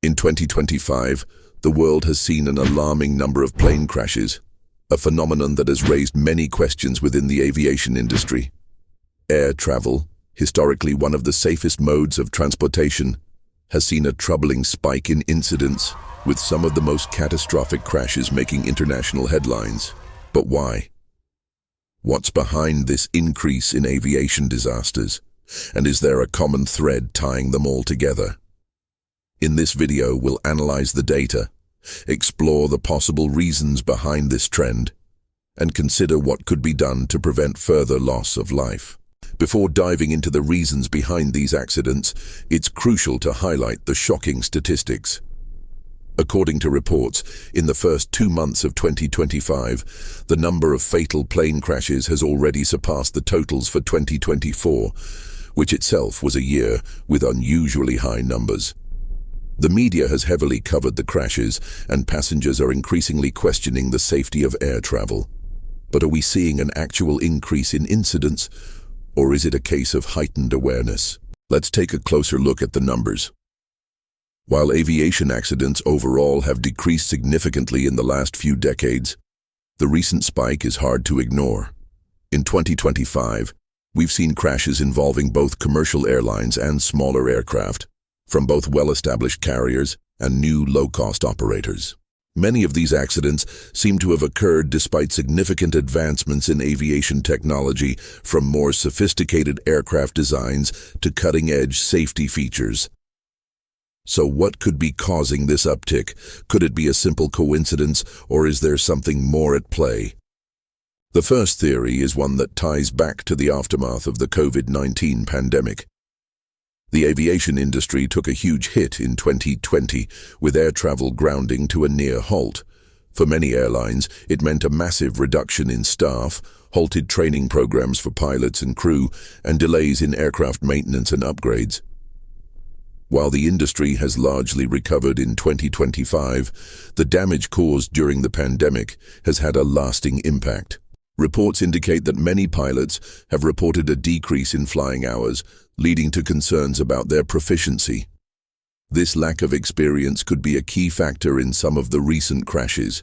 In 2025, the world has seen an alarming number of plane crashes, a phenomenon that has raised many questions within the aviation industry. Air travel, historically one of the safest modes of transportation, has seen a troubling spike in incidents, with some of the most catastrophic crashes making international headlines. But why? What's behind this increase in aviation disasters? And is there a common thread tying them all together? In this video, we'll analyze the data, explore the possible reasons behind this trend, and consider what could be done to prevent further loss of life. Before diving into the reasons behind these accidents, it's crucial to highlight the shocking statistics. According to reports, in the first 2 months of 2025, the number of fatal plane crashes has already surpassed the totals for 2024, which itself was a year with unusually high numbers. The media has heavily covered the crashes, and passengers are increasingly questioning the safety of air travel. But are we seeing an actual increase in incidents, or is it a case of heightened awareness? Let's take a closer look at the numbers. While aviation accidents overall have decreased significantly in the last few decades, the recent spike is hard to ignore. In 2025, we've seen crashes involving both commercial airlines and smaller aircraft, from both well-established carriers and new low-cost operators. Many of these accidents seem to have occurred despite significant advancements in aviation technology, from more sophisticated aircraft designs to cutting-edge safety features. So what could be causing this uptick? Could it be a simple coincidence, or is there something more at play? The first theory is one that ties back to the aftermath of the COVID-19 pandemic. The aviation industry took a huge hit in 2020, with air travel grounding to a near halt. For many airlines, it meant a massive reduction in staff, halted training programs for pilots and crew, and delays in aircraft maintenance and upgrades. While the industry has largely recovered in 2025, the damage caused during the pandemic has had a lasting impact. Reports indicate that many pilots have reported a decrease in flying hours, leading to concerns about their proficiency. This lack of experience could be a key factor in some of the recent crashes.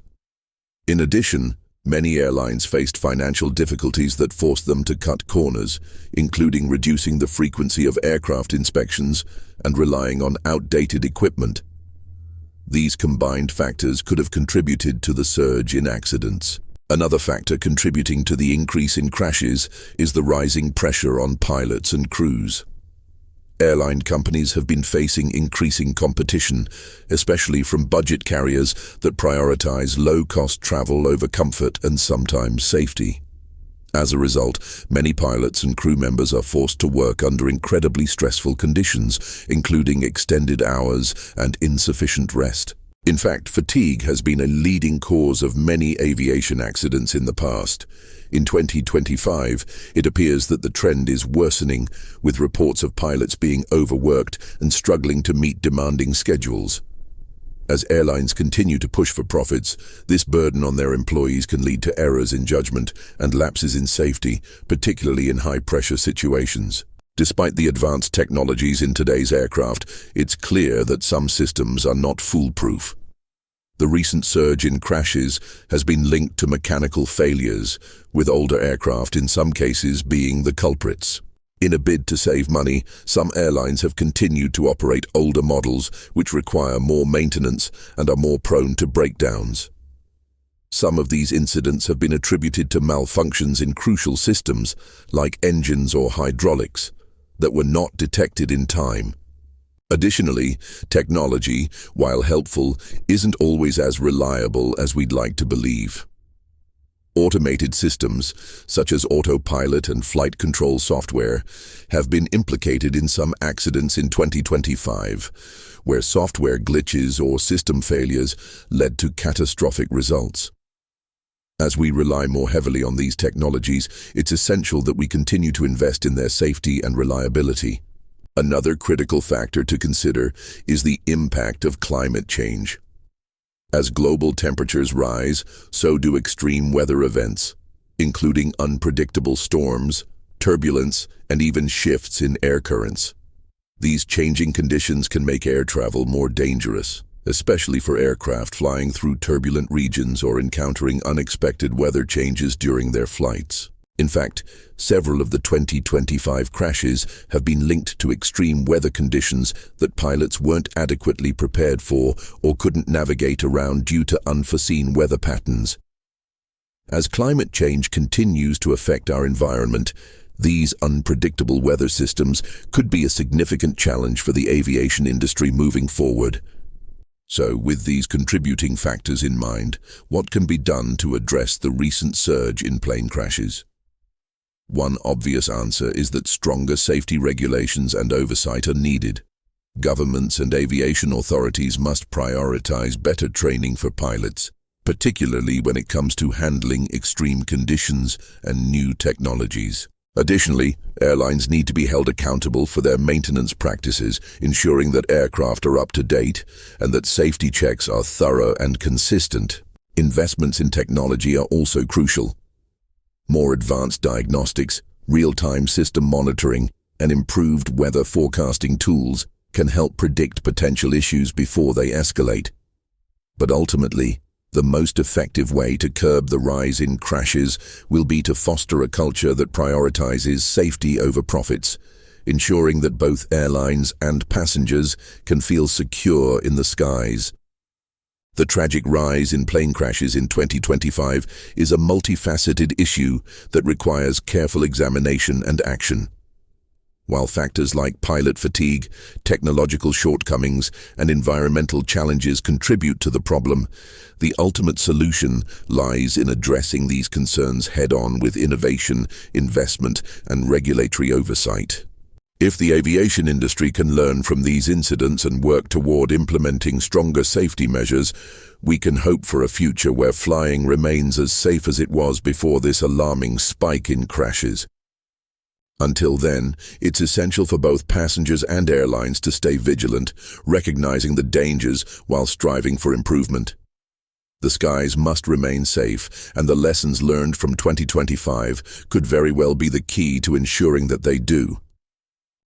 In addition, many airlines faced financial difficulties that forced them to cut corners, including reducing the frequency of aircraft inspections and relying on outdated equipment. These combined factors could have contributed to the surge in accidents. Another factor contributing to the increase in crashes is the rising pressure on pilots and crews. Airline companies have been facing increasing competition, especially from budget carriers that prioritize low-cost travel over comfort and sometimes safety. As a result, many pilots and crew members are forced to work under incredibly stressful conditions, including extended hours and insufficient rest. In fact, fatigue has been a leading cause of many aviation accidents in the past. In 2025, it appears that the trend is worsening, with reports of pilots being overworked and struggling to meet demanding schedules. As airlines continue to push for profits, this burden on their employees can lead to errors in judgment and lapses in safety, particularly in high-pressure situations. Despite the advanced technologies in today's aircraft, it's clear that some systems are not foolproof. The recent surge in crashes has been linked to mechanical failures, with older aircraft in some cases being the culprits. In a bid to save money, some airlines have continued to operate older models, which require more maintenance and are more prone to breakdowns. Some of these incidents have been attributed to malfunctions in crucial systems, like engines or hydraulics, that were not detected in time. Additionally, technology, while helpful, isn't always as reliable as we'd like to believe. Automated systems, such as autopilot and flight control software, have been implicated in some accidents in 2025, where software glitches or system failures led to catastrophic results. As we rely more heavily on these technologies, it's essential that we continue to invest in their safety and reliability. Another critical factor to consider is the impact of climate change. As global temperatures rise, so do extreme weather events, including unpredictable storms, turbulence, and even shifts in air currents. These changing conditions can make air travel more dangerous, especially for aircraft flying through turbulent regions or encountering unexpected weather changes during their flights. In fact, several of the 2025 crashes have been linked to extreme weather conditions that pilots weren't adequately prepared for or couldn't navigate around due to unforeseen weather patterns. As climate change continues to affect our environment, these unpredictable weather systems could be a significant challenge for the aviation industry moving forward. So, with these contributing factors in mind, what can be done to address the recent surge in plane crashes? One obvious answer is that stronger safety regulations and oversight are needed. Governments and aviation authorities must prioritize better training for pilots, particularly when it comes to handling extreme conditions and new technologies. Additionally, airlines need to be held accountable for their maintenance practices, ensuring that aircraft are up to date and that safety checks are thorough and consistent. Investments in technology are also crucial. More advanced diagnostics, real-time system monitoring, and improved weather forecasting tools can help predict potential issues before they escalate. But ultimately, the most effective way to curb the rise in crashes will be to foster a culture that prioritizes safety over profits, ensuring that both airlines and passengers can feel secure in the skies. The tragic rise in plane crashes in 2025 is a multifaceted issue that requires careful examination and action. While factors like pilot fatigue, technological shortcomings, and environmental challenges contribute to the problem, the ultimate solution lies in addressing these concerns head-on with innovation, investment, and regulatory oversight. If the aviation industry can learn from these incidents and work toward implementing stronger safety measures, we can hope for a future where flying remains as safe as it was before this alarming spike in crashes. Until then, it's essential for both passengers and airlines to stay vigilant, recognizing the dangers while striving for improvement. The skies must remain safe, and the lessons learned from 2025 could very well be the key to ensuring that they do.